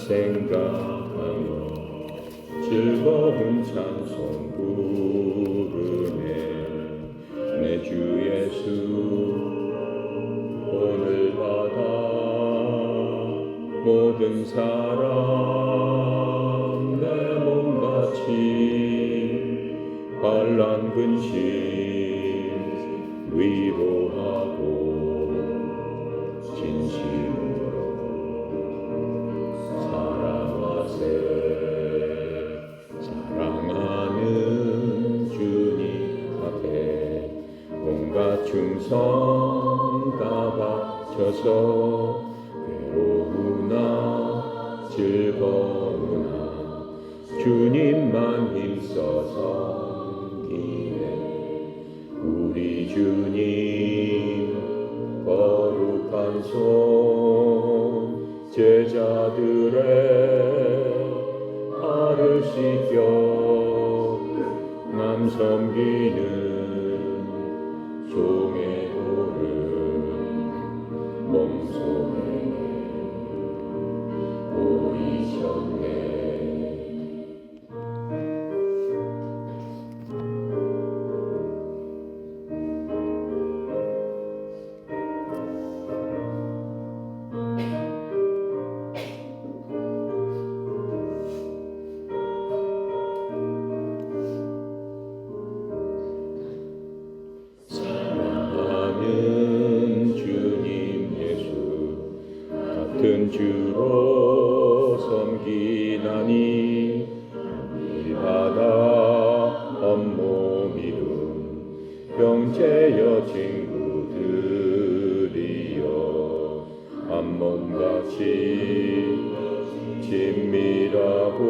생각하며 즐거운 찬송 부르네. 내 주 예수 오늘 받아 모든 사람 내 몸같이 환난 근심 위로하고 진심으로 사랑하세. 사랑하는 주님 앞에 온갖 충성 다 바쳐서 괴로우나 즐거우나 주님만 힘써 섬기네. 우리 주님 거룩한 손 제자들의 발을 씻겨 남 섬기는 종의 도를 몸소에 보이셨네. 같은 주로 섬기나니 이 바다 온몸이룬 형제여 친구들이여 한 몸같이 친밀하고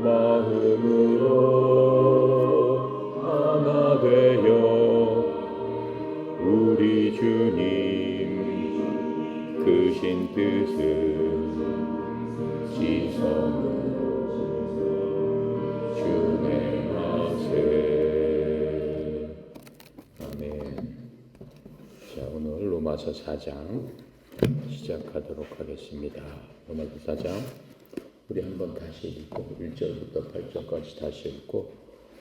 마음으로 하나 되어 우리 주님 크신 뜻을 지성으로 준행하세. 아멘. 자, 오늘 로마서 4장 시작하도록 하겠습니다. 로마서 4장 우리 한번 다시 읽고 1절부터 8절까지 다시 읽고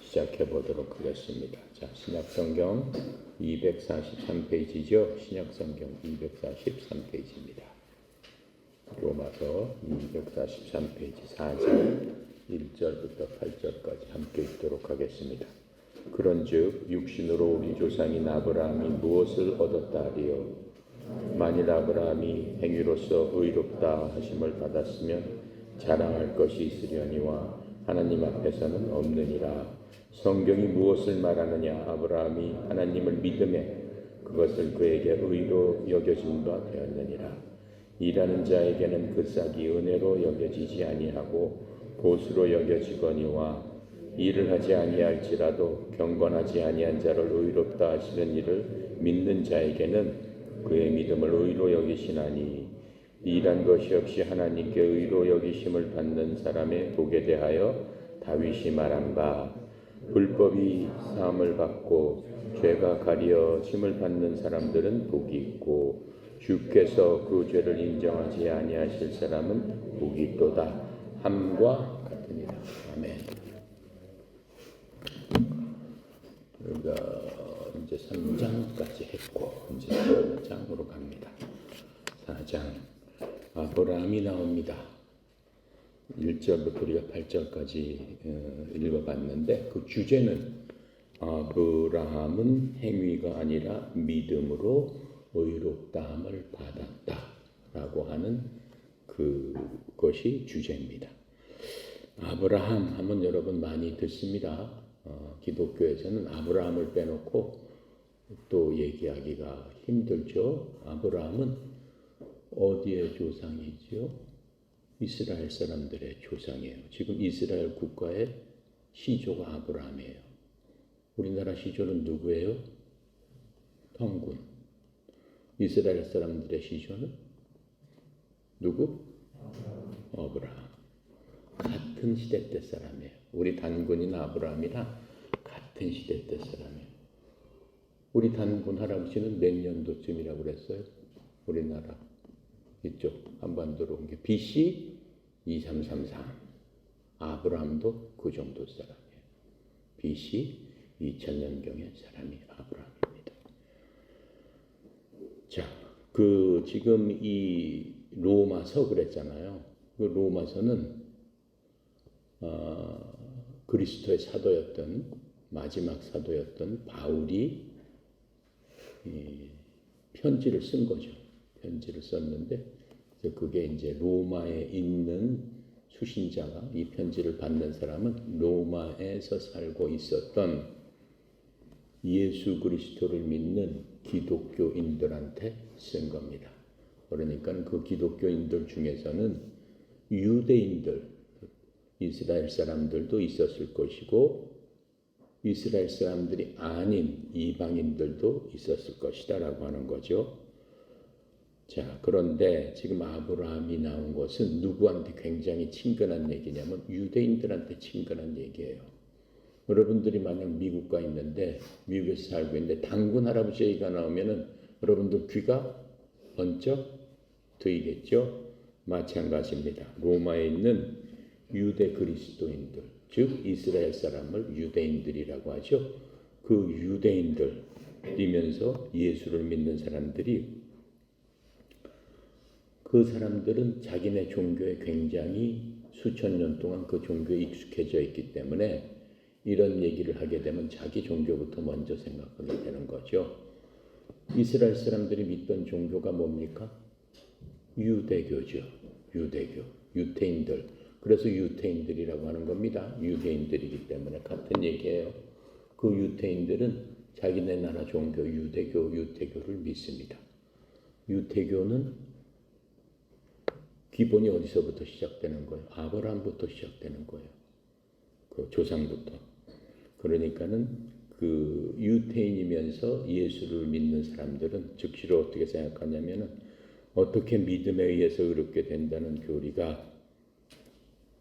시작해 보도록 하겠습니다. 자, 신약성경 243페이지죠. 신약성경 243페이지입니다. 로마서 243페이지 4장 1절부터 8절까지 함께 읽도록 하겠습니다. 그런즉 육신으로 우리 조상인 아브라함이 무엇을 얻었다 하리요? 만일 아브라함이 행위로서 의롭다 하심을 받았으면 자랑할 것이 있으려니와 하나님 앞에서는 없느니라. 성경이 무엇을 말하느냐? 아브라함이 하나님을 믿음에 그것을 그에게 의로 여겨진 바 되었느니라. 일하는 자에게는 그 싹이 은혜로 여겨지지 아니하고 보수로 여겨지거니와 일을 하지 아니할지라도 경건하지 아니한 자를 의롭다 하시는 일을 믿는 자에게는 그의 믿음을 의로 여기시나니 일한 것이 없이 하나님께 의로 여기심을 받는 사람의 복에 대하여 다윗이 말한 바 불법이 사함을 받고 죄가 가려짐을 받는 사람들은 복이 있고 주께서 그 죄를 인정하지 아니하실 사람은 복이 있도다 함과 같으니라. 아멘. 우리가 이제 3장까지 했고 이제 4장으로 갑니다. 4장 아브라함이 나옵니다. 1절부터 우리가 8절까지 읽어봤는데 그 주제는 아브라함은 행위가 아니라 믿음으로 의롭다함을 받았다라고 하는 그것이 주제입니다. 아브라함 하면 여러분 많이 듣습니다. 기독교에서는 아브라함을 빼놓고 또 얘기하기가 힘들죠. 아브라함은 어디의 조상이죠? 이스라엘 사람들의 조상이에요. 지금 이스라엘 국가의 시조가 아브라함이에요. 우리나라 시조는 누구예요? 통군. 이스라엘 사람들의 시조는 누구? 아브라함. 같은 시대 때 사람이에요. 우리 단군이나 아브라함이랑 같은 시대 때 사람이에요. 우리 단군 할아버지는 몇 년도쯤이라고 그랬어요? 우리나라 이쪽 한반도로 온 게 BC 2333. 아브라함도 그 정도 사람이에요. BC 2000년경의 사람이 아브라함입니다. 자, 그 지금 이 로마서 그랬잖아요. 그 로마서는 그리스도의 사도였던 마지막 사도였던 바울이 편지를 쓴 거죠. 편지를 썼는데 그게 이제 로마에 있는 수신자가 이 편지를 받는 사람은 로마에서 살고 있었던 예수 그리스도를 믿는 기독교인들한테 쓴 겁니다. 그러니까 그 기독교인들 중에서는 유대인들, 이스라엘 사람들도 있었을 것이고 이스라엘 사람들이 아닌 이방인들도 있었을 것이다 라고 하는 거죠. 자, 그런데 지금 아브라함이 나온 것은 누구한테 굉장히 친근한 얘기냐면 유대인들한테 친근한 얘기예요. 여러분들이 만약 미국 가 있는데 미국에서 살고 있는데 당군 할아버지 얘기가 나오면은 여러분들 귀가 번쩍 트이겠죠. 마찬가지입니다. 로마에 있는 유대 그리스도인들, 즉 이스라엘 사람을 유대인들이라고 하죠. 그 유대인들이면서 예수를 믿는 사람들이 그 사람들은 자기네 종교에 굉장히 수천 년 동안 그 종교에 익숙해져 있기 때문에 이런 얘기를 하게 되면 자기 종교부터 먼저 생각하게 되는 거죠. 이스라엘 사람들이 믿던 종교가 뭡니까? 유대교죠. 유대교. 유태인들. 그래서 유태인들이라고 하는 겁니다. 유대인들이기 때문에 같은 얘기예요. 그 유태인들은 자기네 나라 종교 유태교를 믿습니다. 유태교는 기본이 어디서부터 시작되는 거예요? 아브라함부터 시작되는 거예요. 그 조상부터. 그러니까는 그 유태인이면서 예수를 믿는 사람들은 즉시로 어떻게 생각하냐면은 어떻게 믿음에 의해서 의롭게 된다는 교리가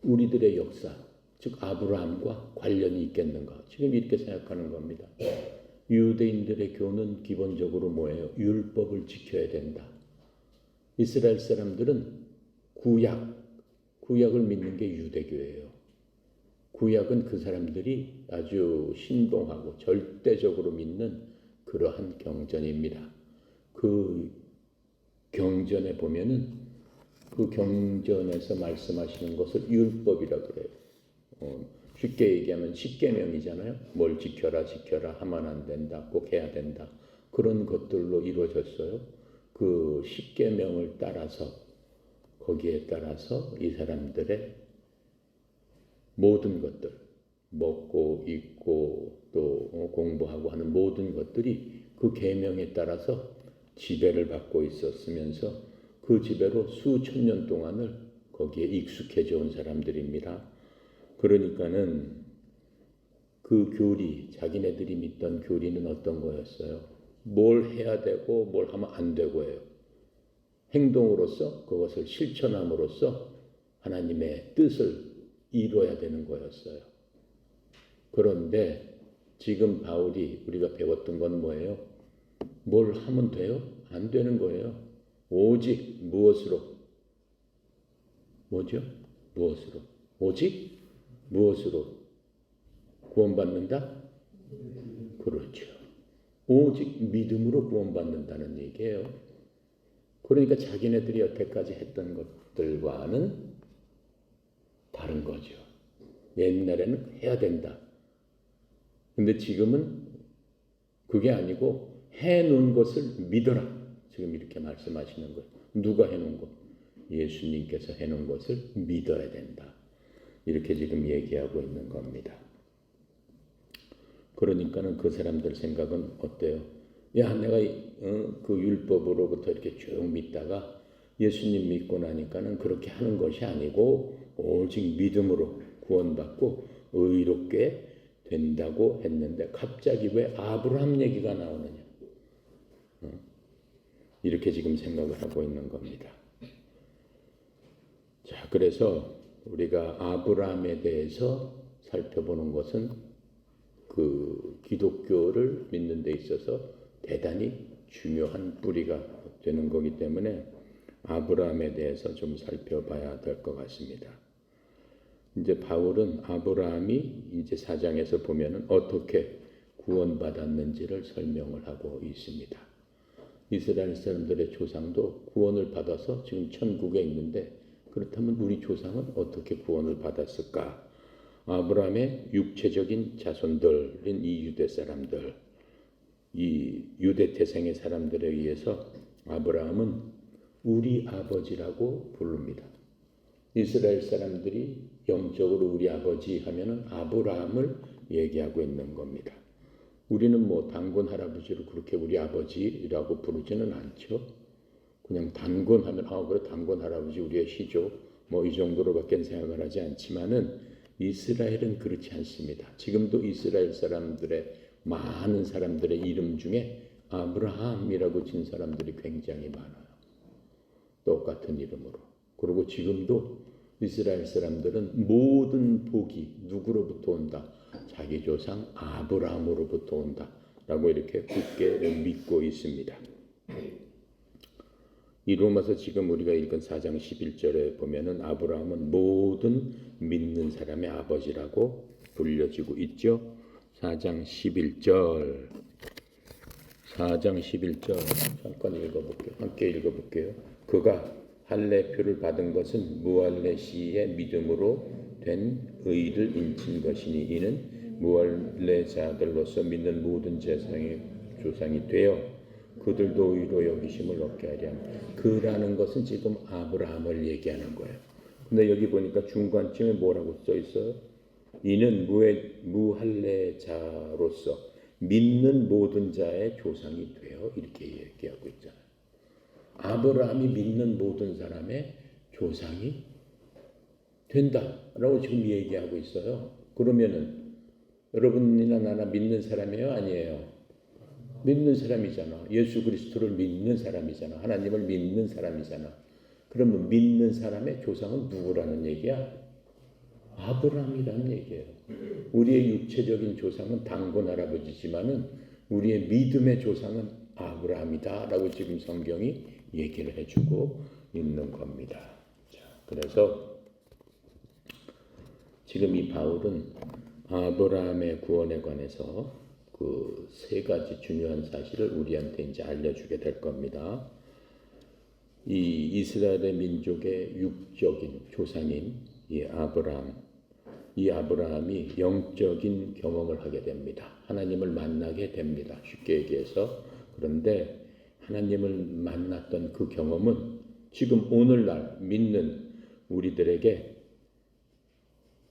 우리들의 역사, 즉 아브라함과 관련이 있겠는가? 지금 이렇게 생각하는 겁니다. 유대인들의 교는 기본적으로 뭐예요? 율법을 지켜야 된다. 이스라엘 사람들은 구약을 믿는 게 유대교예요. 구약은 그 사람들이 아주 신봉하고 절대적으로 믿는 그러한 경전입니다. 그 경전에 보면은 그 경전에서 말씀하시는 것을 율법이라 그래요. 쉽게 얘기하면 십계명이잖아요. 뭘 지켜라 하면 안 된다, 꼭 해야 된다. 그런 것들로 이루어졌어요. 그 십계명을 따라서 거기에 따라서 이 사람들의 모든 것들, 먹고 입고 또 공부하고 하는 모든 것들이 그 계명에 따라서 지배를 받고 있었으면서 그 지배로 수천 년 동안을 거기에 익숙해져 온 사람들입니다. 그러니까는 그 교리, 자기네들이 믿던 교리는 어떤 거였어요? 뭘 해야 되고 뭘 하면 안 되고 해요. 행동으로서 그것을 실천함으로써 하나님의 뜻을 이루어야 되는 거였어요. 그런데 지금 바울이 우리가 배웠던 건 뭐예요? 뭘 하면 돼요? 안 되는 거예요. 오직 무엇으로? 뭐죠? 무엇으로? 오직 무엇으로 구원받는다? 그렇죠. 오직 믿음으로 구원받는다는 얘기예요. 그러니까 자기네들이 여태까지 했던 것들과는 다른 거죠. 옛날에는 해야 된다. 근데 지금은 그게 아니고 해놓은 것을 믿어라. 지금 이렇게 말씀하시는 거예요. 누가 해놓은 것? 예수님께서 해놓은 것을 믿어야 된다. 이렇게 지금 얘기하고 있는 겁니다. 그러니까는 그 사람들 생각은 어때요? 야, 내가 그 율법으로부터 이렇게 쭉 믿다가 예수님 믿고 나니까는 그렇게 하는 것이 아니고 오직 믿음으로 구원받고 의롭게 된다고 했는데 갑자기 왜 아브라함 얘기가 나오느냐? 이렇게 지금 생각을 하고 있는 겁니다. 자, 그래서 우리가 아브라함에 대해서 살펴보는 것은 그 기독교를 믿는 데 있어서 대단히 중요한 뿌리가 되는 거기 때문에 아브라함에 대해서 좀 살펴봐야 될 것 같습니다. 이제 바울은 아브라함이 이제 4장에서 보면은 어떻게 구원받았는지를 설명을 하고 있습니다. 이스라엘 사람들의 조상도 구원을 받아서 지금 천국에 있는데, 그렇다면 우리 조상은 어떻게 구원을 받았을까? 아브라함의 육체적인 자손들인 이 유대 사람들, 이 유대 태생의 사람들에 의해서 아브라함은 우리 아버지라고 부릅니다. 이스라엘 사람들이 영적으로 우리 아버지 하면은 아브라함을 얘기하고 있는 겁니다. 우리는 뭐 단군 할아버지를 그렇게 우리 아버지라고 부르지는 않죠. 그냥 단군 하면 그래 단군 할아버지 우리의 시조 뭐 이 정도로밖에 생각을 하지 않지만은 이스라엘은 그렇지 않습니다. 지금도 이스라엘 사람들의 많은 사람들의 이름 중에 아브라함이라고 진 사람들이 굉장히 많아요. 똑같은 이름으로. 그리고 지금도 이스라엘 사람들은 모든 복이 누구로부터 온다? 자기 조상 아브라함으로부터 온다 라고 이렇게 굳게 믿고 있습니다. 이 로마서 지금 우리가 읽은 4장 11절에 보면은 아브라함은 모든 믿는 사람의 아버지라고 불려지고 있죠. 4장 11절 잠깐 읽어볼게요. 함께 읽어볼게요. 그가 할례표를 받은 것은 무할례 시의 믿음으로 된 의를 인친 것이니 이는 무할례자들로서 믿는 모든 제사장의 조상이 되어 그들도 의로 여기심을 얻게 하려 합니다. 그라는 것은 지금 아브라함을 얘기하는 거예요. 근데 여기 보니까 중간쯤에 뭐라고 써 있어요? 이는 무할례자로서 믿는 모든 자의 조상이 되어 이렇게 얘기하고 있잖아요. 아브라함이 믿는 모든 사람의 조상이 된다라고 지금 얘기하고 있어요. 그러면은 여러분이나 나나 믿는 사람이에요? 아니에요? 믿는 사람이잖아. 예수 그리스도를 믿는 사람이잖아. 하나님을 믿는 사람이잖아. 그러면 믿는 사람의 조상은 누구라는 얘기야? 아브라함이라는 얘기예요. 우리의 육체적인 조상은 단군 할아버지지만은 우리의 믿음의 조상은 아브라함이다라고 지금 성경이 얘기를 해주고 있는 겁니다. 자, 그래서 지금 이 바울은 아브라함의 구원에 관해서 그 세 가지 중요한 사실을 우리한테 이제 알려주게 될 겁니다. 이 이스라엘의 민족의 육적인 조상인 이 아브라함이 영적인 경험을 하게 됩니다. 하나님을 만나게 됩니다. 쉽게 얘기해서. 그런데 하나님을 만났던 그 경험은 지금 오늘날 믿는 우리들에게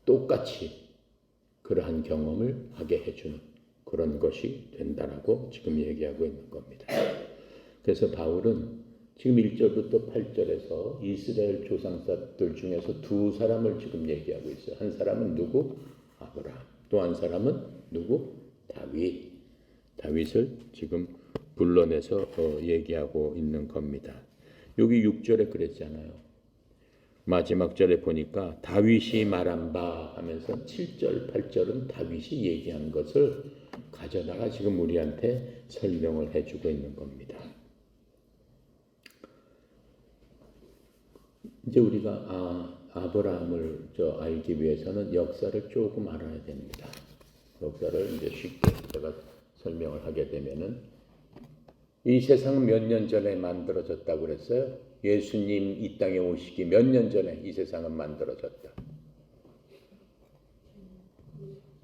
똑같이 그러한 경험을 하게 해주는 그런 것이 된다라고 지금 얘기하고 있는 겁니다. 그래서 바울은 지금 1절부터 8절에서 이스라엘 조상들 중에서 두 사람을 지금 얘기하고 있어요. 한 사람은 누구? 아브라함. 또 한 사람은 누구? 다윗. 다윗을 지금 불러내서 얘기하고 있는 겁니다. 여기 6절에 그랬잖아요. 마지막 절에 보니까 다윗이 말한 바 하면서 7절, 8절은 다윗이 얘기한 것을 가져다가 지금 우리한테 설명을 해주고 있는 겁니다. 이제 우리가 아브라함을 알기 위해서는 역사를 조금 알아야 됩니다. 역사를 이제 쉽게 제가 설명을 하게 되면은 이 세상은 몇 년 전에 만들어졌다고 그랬어요? 예수님 이 땅에 오시기 몇 년 전에 이 세상은 만들어졌다.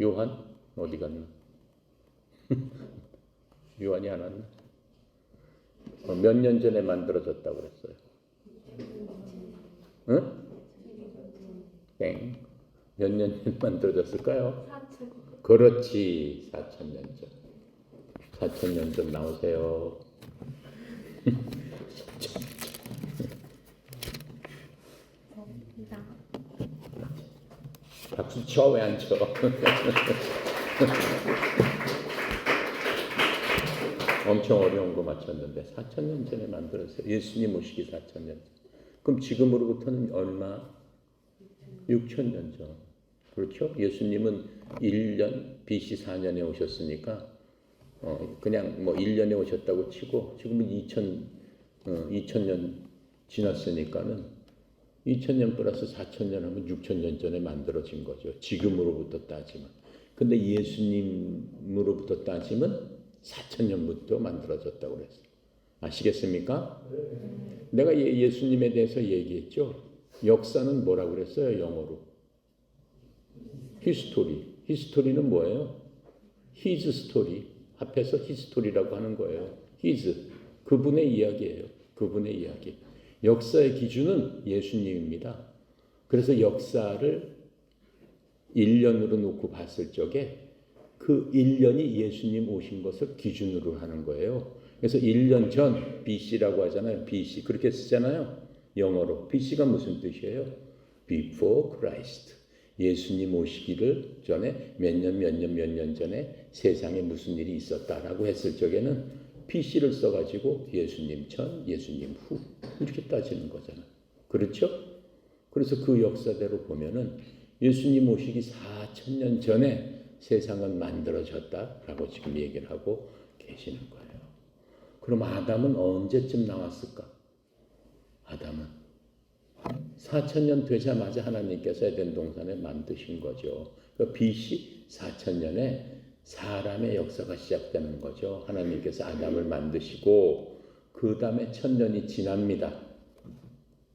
요한? 어디 갔나? 요한이 안 왔나? 몇 년 전에 만들어졌다고 그랬어요? 응? 땡. 몇 년 전에 만들어졌을까요? 4천. 그렇지. 4,000년 전. 4,000년 전 나오세요. 박수 쳐. 왜 안 쳐? 엄청 어려운 거 맞췄는데 4,000년 전에 만들었어요. 예수님 오시기 4,000년 전. 그럼 지금으로부터는 얼마? 6,000년 전. 그렇죠? 예수님은 1년 BC 4년에 오셨으니까 그냥 뭐 1년에 오셨다고 치고 지금은 2000년 지났으니까는 2000년 플러스 4000년 하면 6000년 전에 만들어진 거죠. 지금으로부터 따지면. 근데 예수님으로부터 따지면 4000년부터 만들어졌다고 그랬어요. 아시겠습니까? 내가 예수님에 대해서 얘기했죠. 역사는 뭐라고 그랬어요? 영어로. 히스토리. 히스토리는 뭐예요? His story. 합해서 히스토리라고 하는 거예요. His. 그분의 이야기예요. 그분의 이야기. 역사의 기준은 예수님입니다. 그래서 역사를 1년으로 놓고 봤을 적에 그 1년이 예수님 오신 것을 기준으로 하는 거예요. 그래서 1년 전 BC라고 하잖아요. BC 그렇게 쓰잖아요. 영어로. BC가 무슨 뜻이에요? Before Christ. 예수님 오시기를 전에 몇 년 전에 세상에 무슨 일이 있었다라고 했을 적에는 BC를 써가지고 예수님 전, 예수님 후 이렇게 따지는 거잖아요. 그렇죠? 그래서 그 역사대로 보면은 예수님 오시기 4000년 전에 세상은 만들어졌다라고 지금 얘기를 하고 계시는 거예요. 그럼 아담은 언제쯤 나왔을까? 아담은 4000년 되자마자 하나님께서 에덴 동산에 만드신 거죠. 그 BC 4000년에 사람의 역사가 시작되는 거죠. 하나님께서 아담을 만드시고 그 다음에 1000년이 지납니다.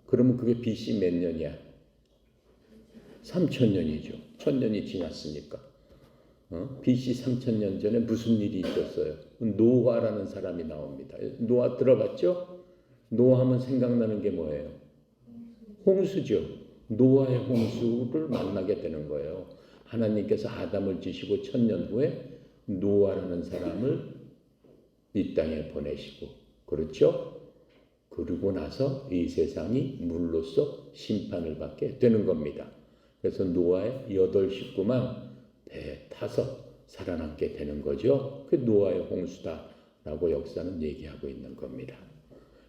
그러면 그게 BC 몇 년이야? 3000년이죠. 1000년이 지났으니까. BC 3000년 전에 무슨 일이 있었어요? 노아라는 사람이 나옵니다. 노아 들어봤죠? 노아하면 생각나는 게 뭐예요? 홍수죠. 노아의 홍수를 만나게 되는 거예요. 하나님께서 아담을 지시고 1000년 후에 노아라는 사람을 이 땅에 보내시고 그렇죠? 그러고 나서 이 세상이 물로써 심판을 받게 되는 겁니다. 그래서 노아의 8 식구만 배에 타서 살아남게 되는 거죠. 그 노아의 홍수다라고 역사는 얘기하고 있는 겁니다.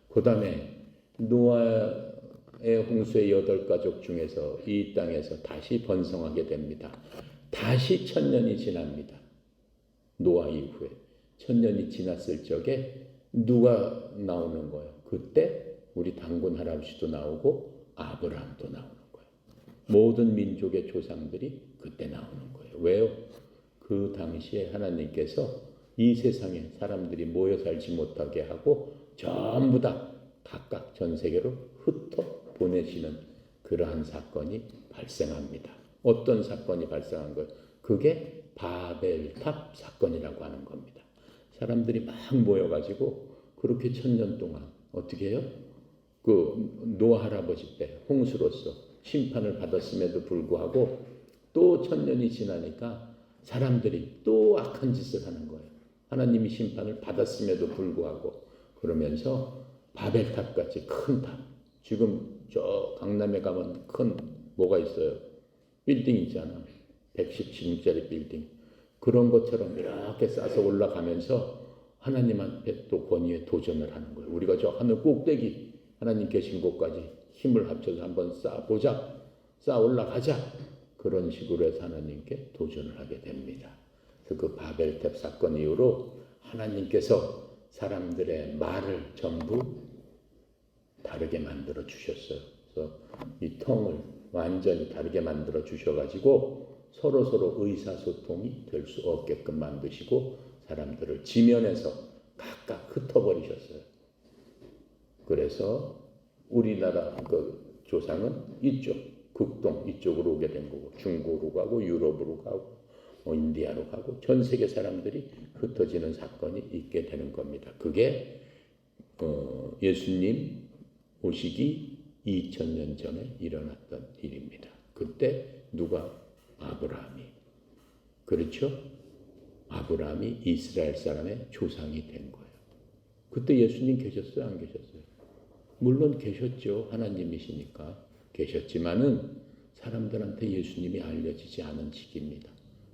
그 다음에 노아의 홍수의 8가족 중에서 이 땅에서 다시 번성하게 됩니다. 다시 1000년이 지납니다. 노아 이후에 1000년이 지났을 적에 누가 나오는 거예요? 그때 우리 단군 할아버지도 나오고 아브라함도 나오는 거예요. 모든 민족의 조상들이 그때 나오는 거예요. 왜요? 그 당시에 하나님께서 이 세상에 사람들이 모여 살지 못하게 하고 전부 다 각각 전 세계로 흩어 보내시는 그러한 사건이 발생합니다. 어떤 사건이 발생한 거예요? 그게 바벨탑 사건이라고 하는 겁니다. 사람들이 막 모여가지고 그렇게 1000년 동안 어떻게 해요? 그 노아 할아버지 때 홍수로서 심판을 받았음에도 불구하고 또 1000년이 지나니까 사람들이 또 악한 짓을 하는 거예요. 하나님이 심판을 받았음에도 불구하고 그러면서 바벨탑같이 큰 탑, 지금 저 강남에 가면 큰 뭐가 있어요? 빌딩 있잖아. 117층짜리 빌딩. 그런 것처럼 이렇게 쌓아서 올라가면서 하나님한테 또 권위에 도전을 하는 거예요. 우리가 저 하늘 꼭대기 하나님 계신 곳까지 힘을 합쳐서 한번 쌓아보자. 쌓아 올라가자. 그런 식으로 해서 하나님께 도전을 하게 됩니다. 그래서 그 바벨탑 사건 이후로 하나님께서 사람들의 말을 전부 다르게 만들어 주셨어요. 그래서 이 통을 완전히 다르게 만들어 주셔가지고 서로 의사소통이 될 수 없게끔 만드시고 사람들을 지면에서 각각 흩어버리셨어요. 그래서 우리나라 그 조상은 이쪽 극동 이쪽으로 오게 된 거고 중국으로 가고 유럽으로 가고 인디아로 가고 전 세계 사람들이 흩어지는 사건이 있게 되는 겁니다. 그게 예수님 오시기 2000년 전에 일어났던 일입니다. 그때 누가? 아브라함이. 그렇죠? 아브라함이 이스라엘 사람의 조상이 된 거예요. 그때 예수님 계셨어요? 안 계셨어요? 물론 계셨죠. 하나님이시니까 계셨지만은 사람들한테 예수님이 알려지지 않은 시기입니다.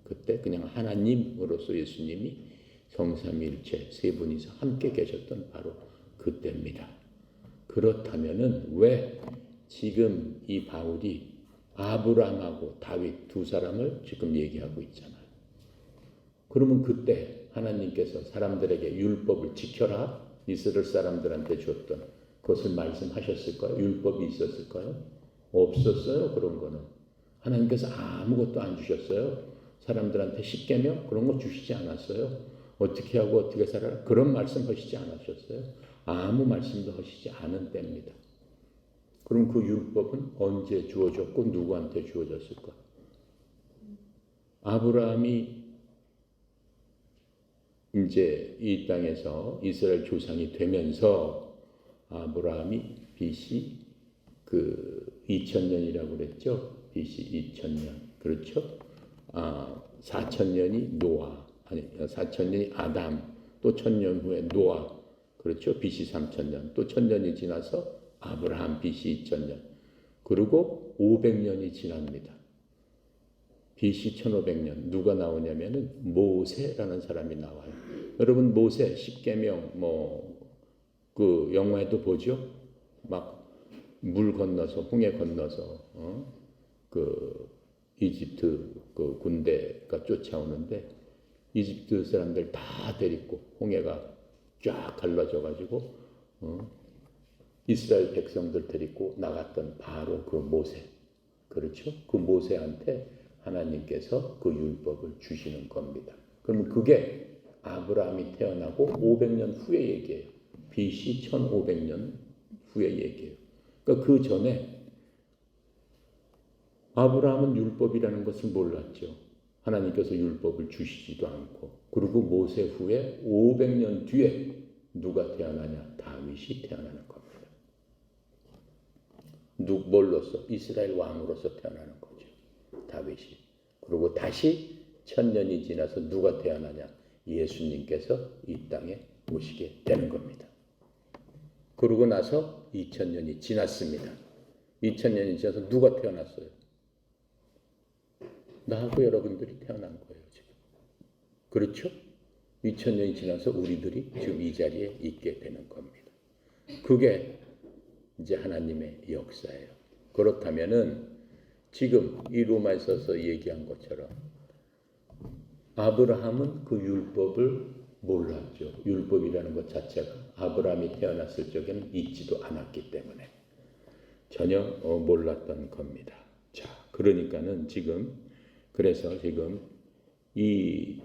그때 그냥 하나님으로서 예수님이 성삼위일체 세 분이서 함께 계셨던 바로 그때입니다. 그렇다면은 왜 지금 이 바울이 아브라함하고 다윗 두 사람을 지금 얘기하고 있잖아요. 그러면 그때 하나님께서 사람들에게 율법을 지켜라 이스라엘 사람들한테 줬던 그것을 말씀하셨을까요? 율법이 있었을까요? 없었어요. 그런 거는. 하나님께서 아무것도 안 주셨어요. 사람들한테 십계명 그런 거 주시지 않았어요. 어떻게 하고 어떻게 살아라 그런 말씀 하시지 않으셨어요. 아무 말씀도 하시지 않은 때입니다. 그럼 그 율법은 언제 주어졌고 누구한테 주어졌을까? 아브라함이 이제 이 땅에서 이스라엘 조상이 되면서 아브라함이 BC 2000년이라고 그랬죠. BC 2000년. 그렇죠? 4000년이 노아, 아니 4000년이 아담, 또 1000년 후에 노아. 그렇죠? BC 3000년. 또 1000년이 지나서 아브라함 BC 2000년. 그리고 500년이 지납니다. BC 1500년 누가 나오냐면은 모세라는 사람이 나와요. 여러분 모세 십계명 그 영화에도 보죠. 막 물 건너서 홍해 건너서 그 이집트 그 군대가 쫓아오는데 이집트 사람들 다 데리고 홍해가 쫙 갈라져 가지고 이스라엘 백성들 데리고 나갔던 바로 그 모세. 그렇죠? 그 모세한테 하나님께서 그 율법을 주시는 겁니다. 그러면 그게 아브라함이 태어나고 500년 후의 얘기예요. BC 1500년 후의 얘기예요. 그러니까 그 전에 아브라함은 율법이라는 것을 몰랐죠. 하나님께서 율법을 주시지도 않고. 그리고 모세 후에 500년 뒤에 누가 태어나냐? 다윗이 태어나는 겁니다. 뭘로서? 이스라엘 왕으로서 태어나는 거죠. 다윗이. 그리고 다시 1000년이 지나서 누가 태어나냐? 예수님께서 이 땅에 오시게 되는 겁니다. 그러고 나서 2000년이 지났습니다. 2000년이 지나서 누가 태어났어요? 나하고 여러분들이 태어난 거예요, 지금. 그렇죠? 2000년이 지나서 우리들이 지금 이 자리에 있게 되는 겁니다. 그게 이제 하나님의 역사예요. 그렇다면은 지금 이 로마서에서 얘기한 것처럼 아브라함은 그 율법을 몰랐죠. 율법이라는 것 자체가 아브라함이 태어났을 적에는 있지도 않았기 때문에 전혀 몰랐던 겁니다. 자, 그러니까는 그래서 지금 이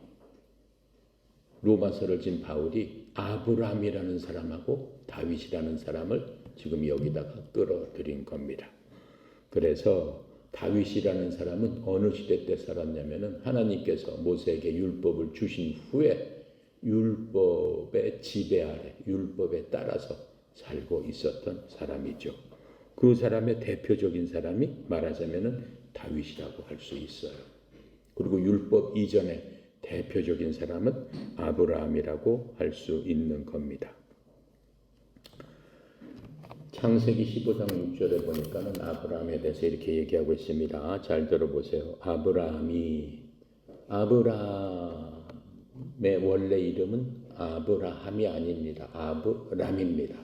로마서를 진 바울이 아브라함이라는 사람하고 다윗이라는 사람을 지금 여기다가 끌어들인 겁니다. 그래서 다윗이라는 사람은 어느 시대 때 살았냐면은 하나님께서 모세에게 율법을 주신 후에 율법의 지배 아래, 율법에 따라서 살고 있었던 사람이죠. 그 사람의 대표적인 사람이 말하자면은 다윗이라고 할 수 있어요. 그리고 율법 이전에 대표적인 사람은 아브라함이라고 할 수 있는 겁니다. 창세기 15장 6절에 보니까는 아브라함에 대해서 이렇게 얘기하고 있습니다. 잘 들어보세요. 아브라함의 원래 이름은 아브라함이 아닙니다. 아브람입니다.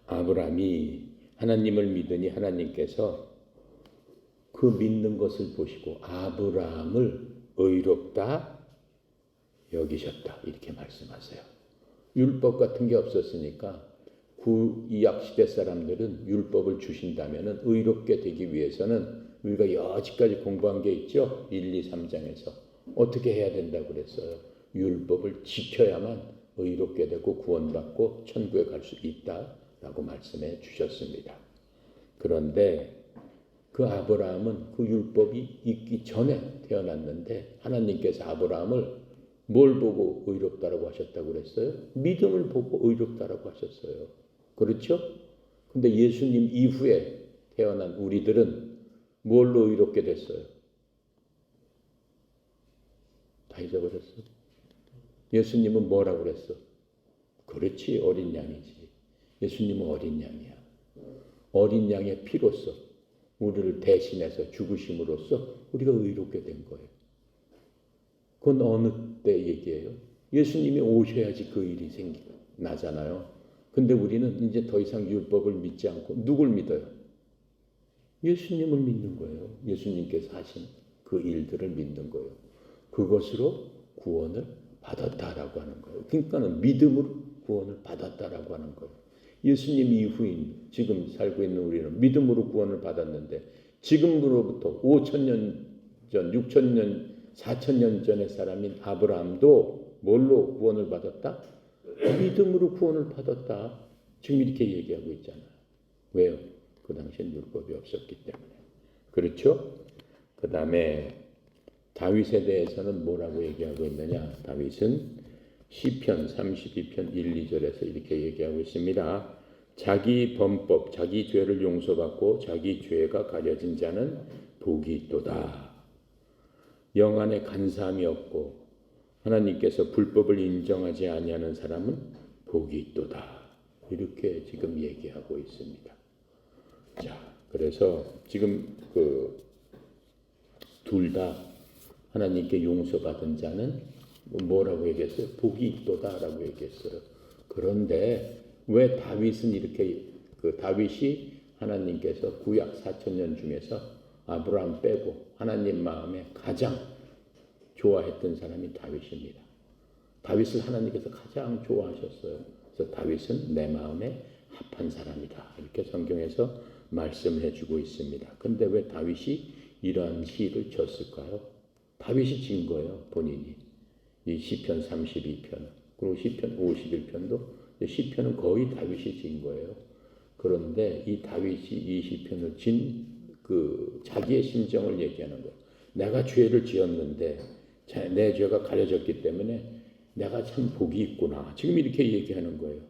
아브라함이 하나님을 믿으니 하나님께서 그 믿는 것을 보시고 아브라함을 의롭다 여기셨다 이렇게 말씀하세요. 율법 같은 게 없었으니까 구약 시대 사람들은 율법을 주신다면은 의롭게 되기 위해서는 우리가 여지까지 공부한 게 있죠. 1, 2, 3장에서 어떻게 해야 된다고 그랬어요. 율법을 지켜야만 의롭게 되고 구원받고 천국에 갈 수 있다라고 말씀해 주셨습니다. 그런데 그 아브라함은 그 율법이 있기 전에 태어났는데 하나님께서 아브라함을 뭘 보고 의롭다라고 하셨다고 그랬어요? 믿음을 보고 의롭다라고 하셨어요. 그렇죠? 근데 예수님 이후에 태어난 우리들은 뭘로 의롭게 됐어요? 다 잊어버렸어. 예수님은 뭐라고 그랬어? 그렇지, 어린 양이지. 예수님은 어린 양이야. 어린 양의 피로써 우리를 대신해서 죽으심으로써 우리가 의롭게 된 거예요. 그건 어느 때 얘기예요? 예수님이 오셔야지 그 일이 나잖아요. 근데 우리는 이제 더 이상 율법을 믿지 않고 누굴 믿어요? 예수님을 믿는 거예요. 예수님께서 하신 그 일들을 믿는 거예요. 그것으로 구원을 받았다라고 하는 거예요. 그러니까는 믿음으로 구원을 받았다라고 하는 거예요. 예수님 이후인 지금 살고 있는 우리는 믿음으로 구원을 받았는데 지금으로부터 5,000년 전, 6,000년, 4,000년 전의 사람인 아브라함도 뭘로 구원을 받았다? 믿음으로 구원을 받았다. 지금 이렇게 얘기하고 있잖아요. 왜요? 그 당시엔 율법이 없었기 때문에. 그렇죠? 그 다음에 다윗에 대해서는 뭐라고 얘기하고 있느냐? 다윗은 시편 32편 1, 2절에서 이렇게 얘기하고 있습니다. 자기 범법, 자기 죄를 용서받고 자기 죄가 가려진 자는 복이 있도다. 영 안에 간사함이 없고 하나님께서 불법을 인정하지 아니하는 사람은 복이 있도다. 이렇게 지금 얘기하고 있습니다. 자, 그래서 지금 둘 다 하나님께 용서받은 자는 뭐라고 얘기했어요? 복이 있도다라고 얘기했어요. 그런데 왜 다윗은 이렇게 다윗이 하나님께서 구약 4,000년 중에서 아브라함 빼고 하나님 마음에 가장 좋아했던 사람이 다윗입니다. 다윗을 하나님께서 가장 좋아하셨어요. 그래서 다윗은 내 마음에 합한 사람이다. 이렇게 성경에서 말씀해 주고 있습니다. 근데 왜 다윗이 이러한 시를 쳤을까요? 다윗이 진 거예요, 본인이. 이 시편 32편, 그리고 시편 51편도 시편은 거의 다윗이 진 거예요. 그런데 이 다윗이 이 시편을 진 자기의 심정을 얘기하는 거예요. 내가 죄를 지었는데 내 죄가 가려졌기 때문에 내가 참 복이 있구나. 지금 이렇게 얘기하는 거예요.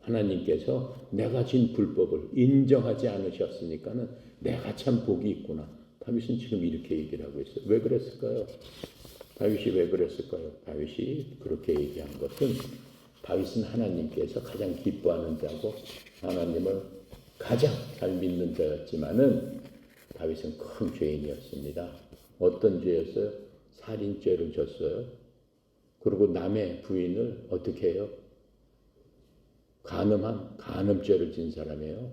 하나님께서 내가 진 불법을 인정하지 않으셨으니까는 내가 참 복이 있구나. 다윗은 지금 이렇게 얘기를 하고 있어요. 왜 그랬을까요? 다윗이 왜 그랬을까요? 다윗이 그렇게 얘기한 것은 다윗은 하나님께서 가장 기뻐하는 자고 하나님을 가장 잘 믿는 자였지만은 다윗은 큰 죄인이었습니다. 어떤 죄였어요? 살인죄를 졌어요. 그리고 남의 부인을 어떻게 해요? 간음죄를 진 사람이에요.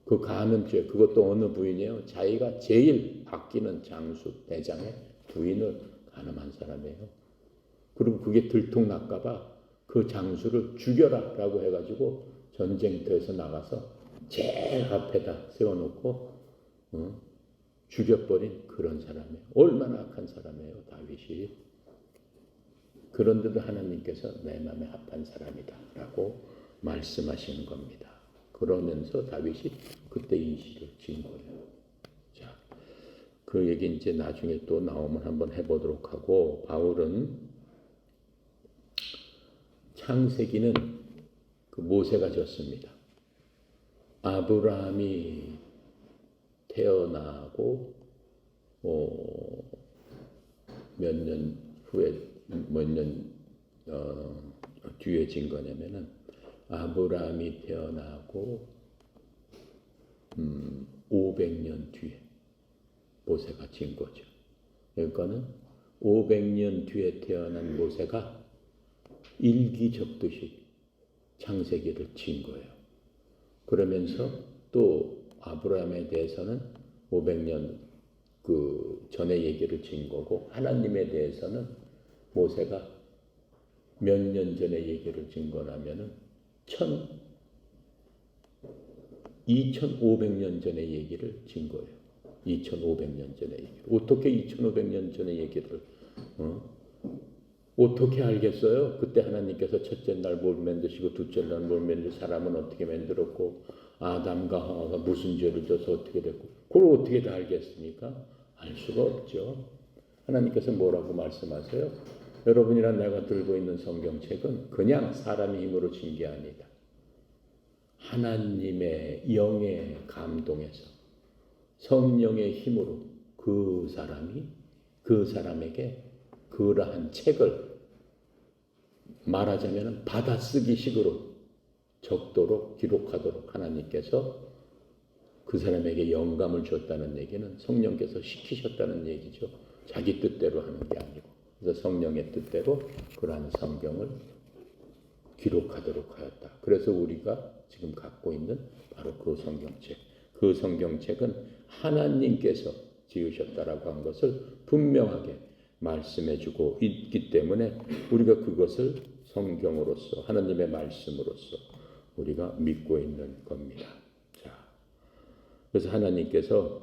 그 간음죄, 그것도 어느 부인이에요? 자기가 제일 아끼는 장수, 대장의 부인을 간음한 사람이에요. 그리고 그게 들통날까봐 그 장수를 죽여라라고 해가지고 전쟁터에서 나가서 제일 앞에다 세워놓고 죽여버린 그런 사람이에요. 얼마나 악한 사람이에요, 다윗이. 그런데도 하나님께서 내 마음에 합한 사람이다라고 말씀하시는 겁니다. 그러면서 다윗이 그때 이 시를 진 거예요. 자, 그 얘기 이제 나중에 또 나오면 한번 해보도록 하고, 바울은 창세기는 모세가 졌습니다. 아브라함이 태어나고 몇 년 후에 몇 년 뒤에 진 거냐면은 아브라함이 태어나고 500년 뒤에 모세가 진 거죠. 그러니까는 500년 뒤에 태어난 모세가 일기 적듯이 창세기를 친 거예요. 그러면서 또 아브라함에 대해서는 500년 전에 얘기를 진 거고, 하나님에 대해서는 모세가 몇 년 전에 얘기를 진 거라면은 2500년 전에 얘기를 진 거예요. 2500년 전에 얘기를. 어떻게 2500년 전에 얘기를 어떻게 알겠어요? 그때 하나님께서 첫째 날 뭘 만드시고 둘째 날 뭘 만드시고 사람은 어떻게 만들었고 아담과 하와가 무슨 죄를 져서 어떻게 됐고 그걸 어떻게 다 알겠습니까? 알 수가 없죠. 하나님께서 뭐라고 말씀하세요? 여러분이랑 내가 들고 있는 성경책은 그냥 사람의 힘으로 진 게 아니다. 하나님의 영의 감동에서 성령의 힘으로 그 사람에게 그러한 책을 말하자면 받아쓰기식으로 적도록 기록하도록 하나님께서 그 사람에게 영감을 줬다는 얘기는 성령께서 시키셨다는 얘기죠. 자기 뜻대로 하는 게 아니고. 그래서 성령의 뜻대로 그러한 성경을 기록하도록 하였다. 그래서 우리가 지금 갖고 있는 바로 그 성경책. 그 성경책은 하나님께서 지으셨다라고 한 것을 분명하게 말씀해주고 있기 때문에 우리가 그것을 성경으로서 하나님의 말씀으로서 우리가 믿고 있는 겁니다. 자, 그래서 하나님께서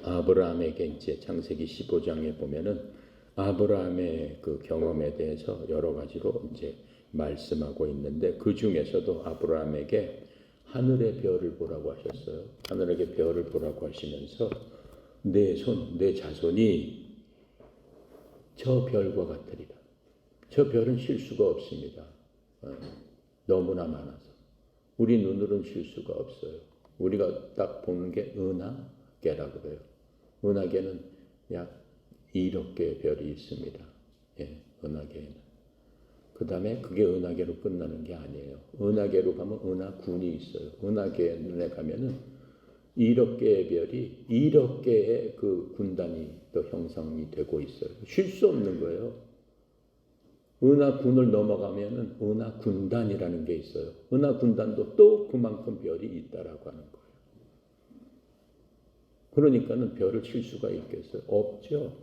아브라함에게 이제 창세기 15장에 보면은 아브라함의 그 경험에 대해서 여러 가지로 이제 말씀하고 있는데 그 중에서도 아브라함에게 하늘의 별을 보라고 하셨어요. 하늘의 별을 보라고 하시면서 내 자손이 저 별과 같으리라. 저 별은 쉴 수가 없습니다. 너무나 많아서 우리 눈으로는 쉴 수가 없어요. 우리가 딱 보는 게 은하계라고 그래요. 은하계는 약 1억 개의 별이 있습니다. 예, 은하계에는. 그 다음에 그게 은하계로 끝나는 게 아니에요. 은하계로 가면 은하군이 있어요. 은하계에 가면은 1억 개의 별이 1억 개의 그 군단이 또 형성이 되고 있어요. 쉴 수 없는 거예요. 은하군을 넘어가면은 은하군단이라는 게 있어요. 은하군단도 또 그만큼 별이 있다라고 하는 거예요. 그러니까는 별을 칠 수가 있겠어요? 없죠.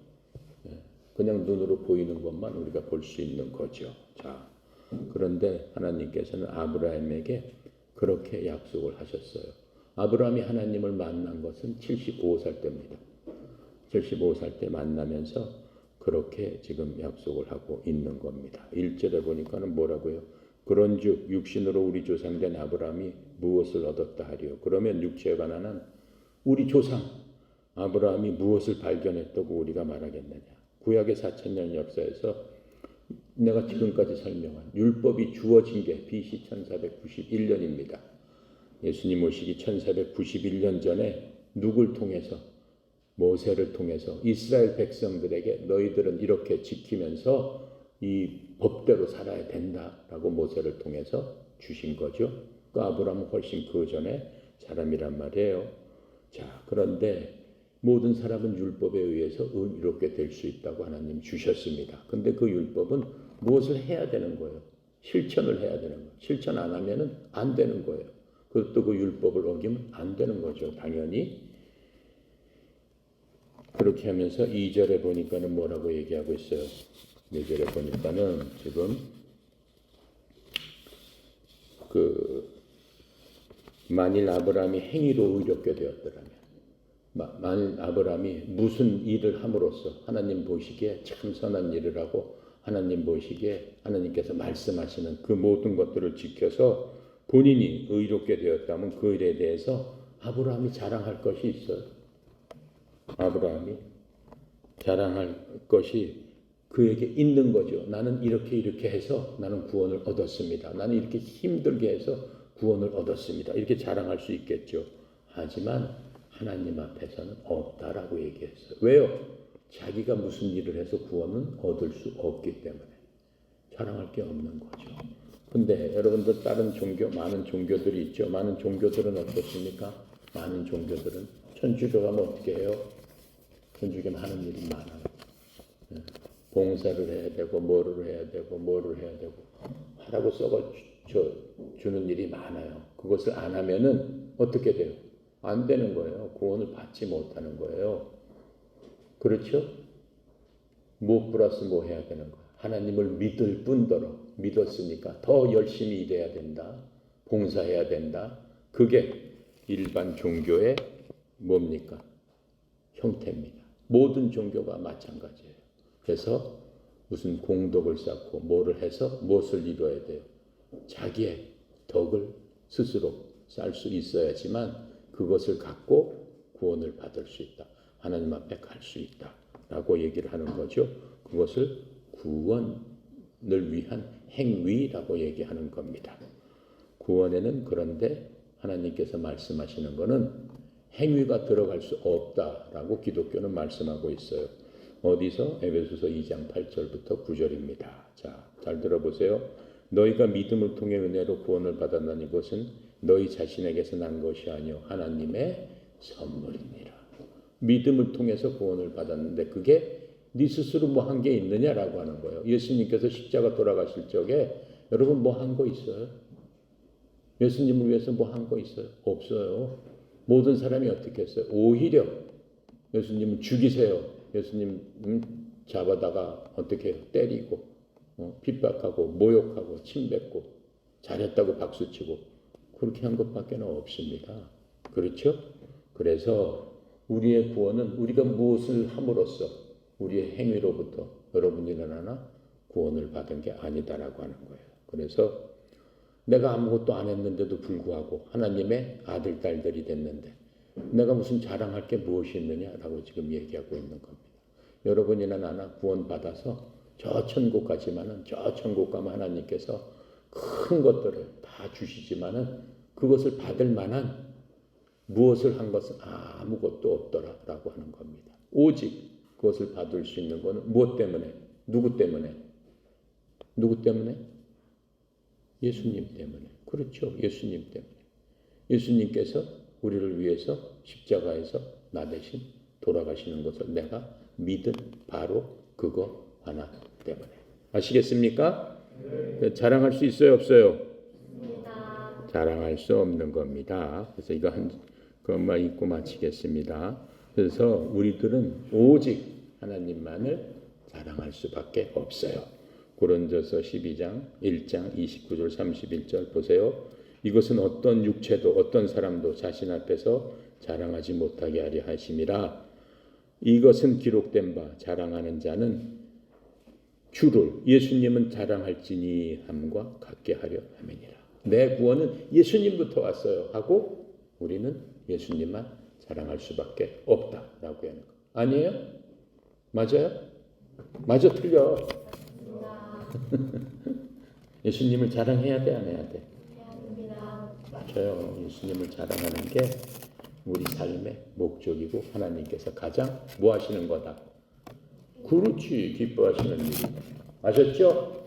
그냥 눈으로 보이는 것만 우리가 볼 수 있는 거죠. 자, 그런데 하나님께서는 아브라함에게 그렇게 약속을 하셨어요. 아브라함이 하나님을 만난 것은 75살 때입니다. 75살 때 만나면서 그렇게 지금 약속을 하고 있는 겁니다. 1절에 보니까는 뭐라고요? 그런즉 육신으로 우리 조상된 아브라함이 무엇을 얻었다 하리요? 그러면 육체에 관한 한 우리 조상 아브라함이 무엇을 발견했다고 우리가 말하겠느냐? 구약의 4000년 역사에서 내가 지금까지 설명한 율법이 주어진 게 BC 1491년입니다. 예수님 오시기 1491년 전에 누굴 통해서? 모세를 통해서 이스라엘 백성들에게 너희들은 이렇게 지키면서 이 법대로 살아야 된다라고 모세를 통해서 주신 거죠. 그 아브라함은 훨씬 그 전에 사람이란 말이에요. 자, 그런데 모든 사람은 율법에 의해서 의롭게 될 수 있다고 하나님 주셨습니다. 근데 그 율법은 무엇을 해야 되는 거예요? 실천을 해야 되는 거예요. 실천 안 하면은 안 되는 거예요. 그것도 그 율법을 어기면 안 되는 거죠. 당연히. 그렇게 하면서 2절에 보니까는 뭐라고 얘기하고 있어요? 2절에 보니까는 지금 만일 아브라함이 행위로 의롭게 되었더라면 만일 아브라함이 무슨 일을 함으로써 하나님 보시기에 참 선한 일을 하고 하나님 보시기에 하나님께서 말씀하시는 그 모든 것들을 지켜서 본인이 의롭게 되었다면 그 일에 대해서 아브라함이 자랑할 것이 있어요. 아브라함이 자랑할 것이 그에게 있는 거죠. 나는 이렇게 해서 나는 구원을 얻었습니다. 나는 이렇게 힘들게 해서 구원을 얻었습니다. 이렇게 자랑할 수 있겠죠. 하지만 하나님 앞에서는 없다라고 얘기했어요. 왜요? 자기가 무슨 일을 해서 구원은 얻을 수 없기 때문에 자랑할 게 없는 거죠. 근데 여러분들 다른 종교, 많은 종교들이 있죠. 많은 종교들은 어떻습니까? 많은 종교들은 천주교 가면 어떻게 해요? 천주교 하는 일이 많아요. 봉사를 해야 되고 뭐를 해야 되고 하라고 썩어 주는 일이 많아요. 그것을 안 하면은 어떻게 돼요? 안 되는 거예요. 구원을 받지 못하는 거예요. 그렇죠? 뭐 플러스 뭐 해야 되는 거예요. 하나님을 믿을 뿐더러 믿었으니까 더 열심히 일해야 된다. 봉사해야 된다. 그게 일반 종교의 뭡니까? 형태입니다. 모든 종교가 마찬가지예요. 그래서 무슨 공덕을 쌓고 뭐를 해서 무엇을 이루어야 돼요? 자기의 덕을 스스로 쌓을 수 있어야지만 그것을 갖고 구원을 받을 수 있다. 하나님 앞에 갈 수 있다. 라고 얘기를 하는 거죠. 그것을 구원을 위한 행위라고 얘기하는 겁니다. 구원에는 그런데 하나님께서 말씀하시는 것은 행위가 들어갈 수 없다라고 기독교는 말씀하고 있어요. 어디서? 에베소서 2장 8절부터 9절입니다. 자, 잘 들어보세요. 너희가 믿음을 통해 은혜로 구원을 받았나니 이것은 너희 자신에게서 난 것이 아니요 하나님의 선물입니다. 믿음을 통해서 구원을 받았는데 그게 네 스스로 뭐 한 게 있느냐라고 하는 거예요. 예수님께서 십자가 돌아가실 적에 여러분 뭐 한 거 있어요? 예수님을 위해서 뭐 한 거 있어요? 없어요. 모든 사람이 어떻게 했어요? 오히려 예수님을 죽이세요. 예수님 잡아다가 어떻게 해요? 때리고 핍박하고 모욕하고 침뱉고 잘했다고 박수치고 그렇게 한 것밖에 없습니다. 그렇죠? 그래서 우리의 구원은 우리가 무엇을 함으로써 우리의 행위로부터 여러분이나 나나 구원을 받은 게 아니다라고 하는 거예요. 그래서 내가 아무것도 안 했는데도 불구하고 하나님의 아들, 딸들이 됐는데 내가 무슨 자랑할 게 무엇이 있느냐라고 지금 얘기하고 있는 겁니다. 여러분이나 나나 구원받아서 저 천국 가지만은 저 천국 가면 하나님께서 큰 것들을 다 주시지만은 그것을 받을 만한 무엇을 한 것은 아무것도 없더라라고 하는 겁니다. 오직 그것을 받을 수 있는 것은 무엇 때문에? 누구 때문에? 누구 때문에? 예수님 때문에. 그렇죠. 예수님 때문에. 예수님께서 우리를 위해서 십자가에서 나 대신 돌아가시는 것을 내가 믿은 바로 그거 하나 때문에. 아시겠습니까? 자랑할 수 있어요, 없어요? 자랑할 수 없는 겁니다. 그래서 이거 그것만 읽고 마치겠습니다. 그래서 우리들은 오직 하나님만을 자랑할 수밖에 없어요. 고린도서 12장 1장 29절 31절 보세요. 이것은 어떤 육체도 어떤 사람도 자신 앞에서 자랑하지 못하게 하려 하심이라. 이것은 기록된 바 자랑하는 자는 주를 예수님은 자랑할지니 함과 같게 하려 함이니라. 내 구원은 예수님부터 왔어요 하고 우리는 예수님만 자랑할 수밖에 없다라고 하는 거 아니에요? 맞아요? 맞아 틀려? 예수님을 자랑해야 돼 안 해야 돼? 맞아요. 예수님을 자랑하는 게 우리 삶의 목적이고 하나님께서 가장 뭐 하시는 거다? 그렇지 기뻐하시는 일이다. 아셨죠?